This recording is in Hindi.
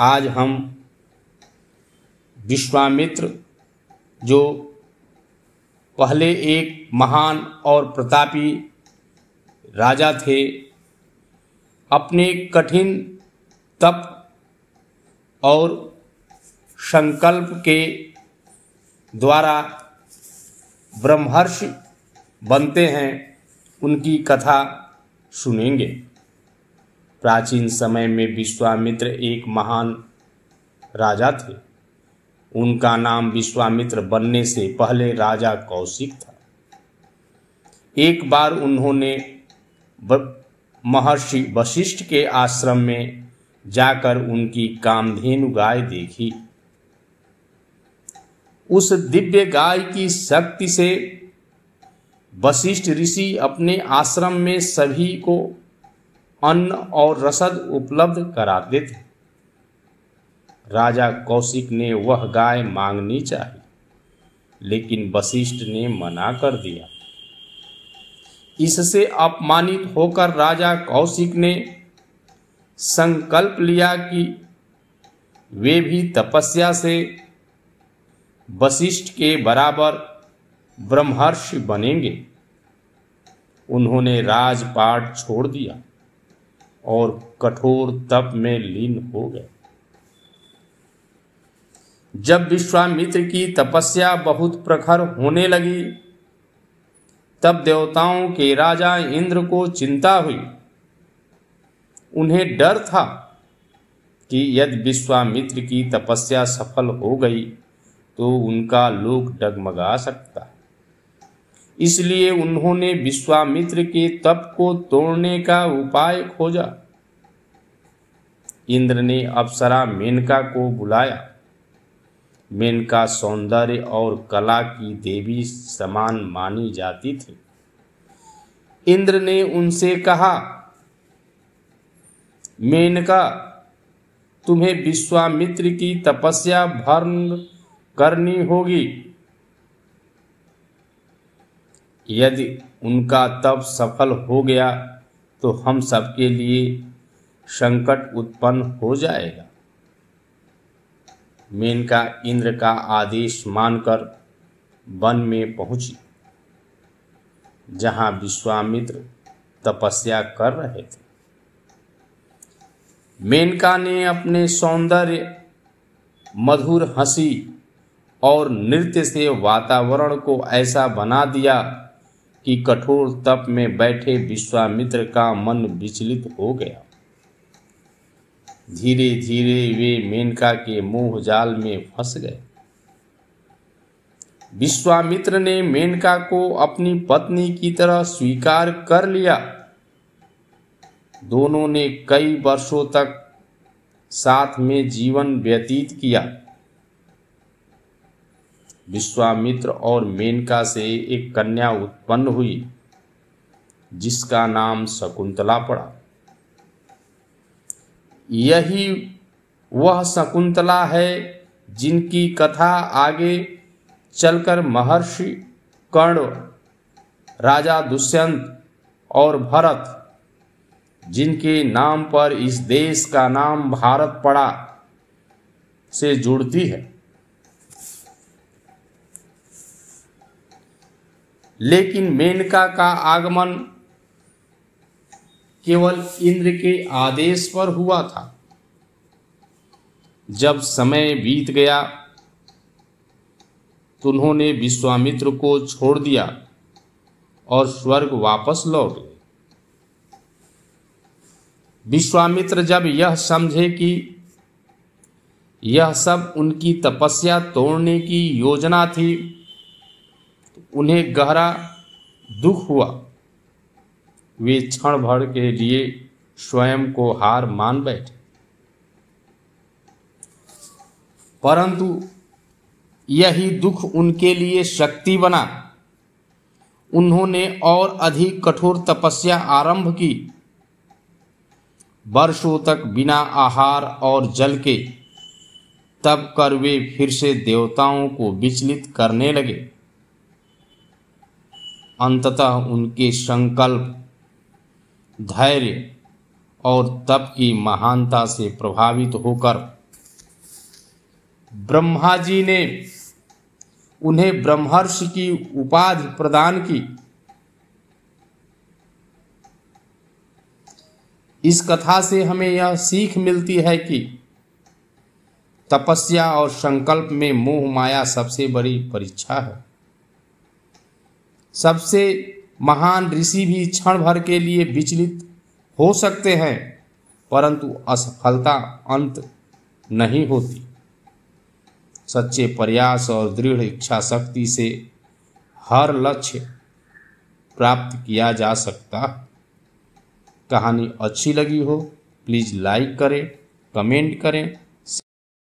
आज हम विश्वामित्र जो पहले एक महान और प्रतापी राजा थे, अपने कठिन तप और संकल्प के द्वारा ब्रह्मर्षि बनते हैं, उनकी कथा सुनेंगे। प्राचीन समय में विश्वामित्र एक महान राजा थे। उनका नाम विश्वामित्र बनने से पहले राजा कौशिक था। एक बार उन्होंने महर्षि वशिष्ठ के आश्रम में जाकर उनकी कामधेनु गाय देखी। उस दिव्य गाय की शक्ति से वशिष्ठ ऋषि अपने आश्रम में सभी को अन्न और रसद उपलब्ध कराते थे। राजा कौशिक ने वह गाय मांगनी चाहिए, लेकिन वशिष्ठ ने मना कर दिया। इससे अपमानित होकर राजा कौशिक ने संकल्प लिया कि वे भी तपस्या से वशिष्ठ के बराबर ब्रह्मर्षि बनेंगे। उन्होंने राजपाट छोड़ दिया और कठोर तप में लीन हो गए। जब विश्वामित्र की तपस्या बहुत प्रखर होने लगी, तब देवताओं के राजा इंद्र को चिंता हुई। उन्हें डर था कि यदि विश्वामित्र की तपस्या सफल हो गई तो उनका लोक डगमगा सकता है। इसलिए उन्होंने विश्वामित्र के तप को तोड़ने का उपाय खोजा। इंद्र ने अप्सरा मेनका को बुलाया। मेनका सौंदर्य और कला की देवी समान मानी जाती थी। इंद्र ने उनसे कहा, मेनका, तुम्हें विश्वामित्र की तपस्या भंग करनी होगी। यदि उनका तप सफल हो गया तो हम सबके लिए संकट उत्पन्न हो जाएगा। मेनका इंद्र का आदेश मानकर वन में पहुंची, जहां विश्वामित्र तपस्या कर रहे थे। मेनका ने अपने सौंदर्य, मधुर हंसी और नृत्य से वातावरण को ऐसा बना दिया कि कठोर तप में बैठे विश्वामित्र का मन विचलित हो गया। धीरे धीरे वे मेनका के मोह जाल में फंस गए। विश्वामित्र ने मेनका को अपनी पत्नी की तरह स्वीकार कर लिया। दोनों ने कई वर्षों तक साथ में जीवन व्यतीत किया। विश्वामित्र और मेनका से एक कन्या उत्पन्न हुई, जिसका नाम शकुंतला पड़ा। यही वह शकुंतला है जिनकी कथा आगे चलकर महर्षि कर्ण, राजा दुष्यंत और भरत, जिनके नाम पर इस देश का नाम भारत पड़ा, से जुड़ती है। लेकिन मेनका का आगमन केवल इंद्र के आदेश पर हुआ था। जब समय बीत गया तो उन्होंने विश्वामित्र को छोड़ दिया और स्वर्ग वापस लौट गए। विश्वामित्र जब यह समझे कि यह सब उनकी तपस्या तोड़ने की योजना थी, उन्हें गहरा दुख हुआ। वे क्षण भर के लिए स्वयं को हार मान बैठे। परंतु यही दुख उनके लिए शक्ति बना। उन्होंने और अधिक कठोर तपस्या आरंभ की। वर्षों तक बिना आहार और जल के तप कर वे फिर से देवताओं को विचलित करने लगे। अंततः उनके संकल्प, धैर्य और तप की महानता से प्रभावित होकर ब्रह्मा जी ने उन्हें ब्रह्मर्षि की उपाधि प्रदान की। इस कथा से हमें यह सीख मिलती है कि तपस्या और संकल्प में मोह माया सबसे बड़ी परीक्षा है। सबसे महान ऋषि भी क्षण भर के लिए विचलित हो सकते हैं, परंतु असफलता अंत नहीं होती। सच्चे प्रयास और दृढ़ इच्छा शक्ति से हर लक्ष्य प्राप्त किया जा सकता है। कहानी अच्छी लगी हो प्लीज़ लाइक करें, कमेंट करें